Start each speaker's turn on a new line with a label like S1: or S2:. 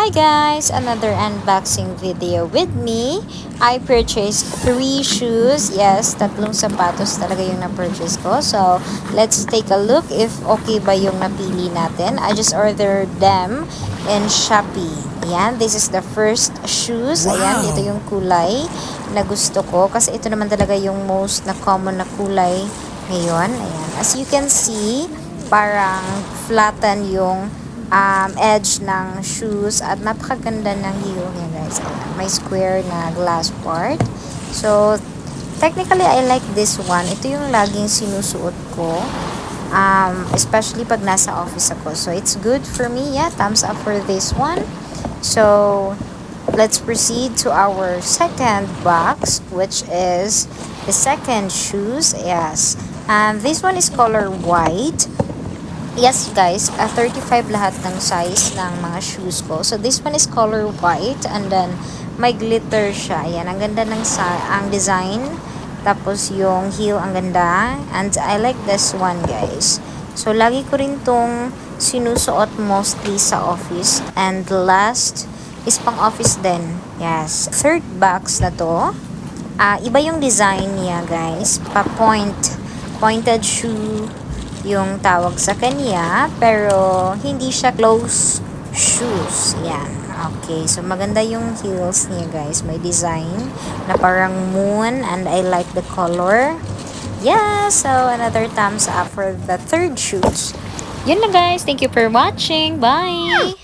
S1: Hi guys! Another unboxing video with me. I purchased 3 shoes. Yes, tatlong sapatos talaga yung na-purchase ko. So, let's take a look if okay ba yung napili natin. I just ordered them in Shopee. Ayan, this is the first shoes. Ayan, ito yung kulay na gusto ko. Kasi ito naman talaga yung most na common na kulay ngayon. Ayan, as you can see, parang flatten yung edge ng shoes at napakaganda ng heel niya guys. May square na glass part. So, technically, I like this one. Ito yung laging sinusuot ko. Especially pag nasa office ako. So, it's good for me. Yeah, thumbs up for this one. So, let's proceed to our second box, which is the second shoes. Yes. This one is color white. Yes guys, 35 lahat ng size ng mga shoes ko. So this one is color white and then may glitter siya. Ayan, ang ganda ng ang design. Tapos yung heel ang ganda. And I like this one guys. So lagi ko rin tong sinusuot mostly sa office. And last is pang office din. Yes. Third box na to. Iba yung design niya guys. Pointed shoe yung tawag sa kanya, pero hindi siya close shoes. Yan. Okay, so maganda yung heels niya guys. May design na parang moon and I like the color. Yeah, so another thumbs up for the third shoes. Yun na guys. Thank you for watching. Bye!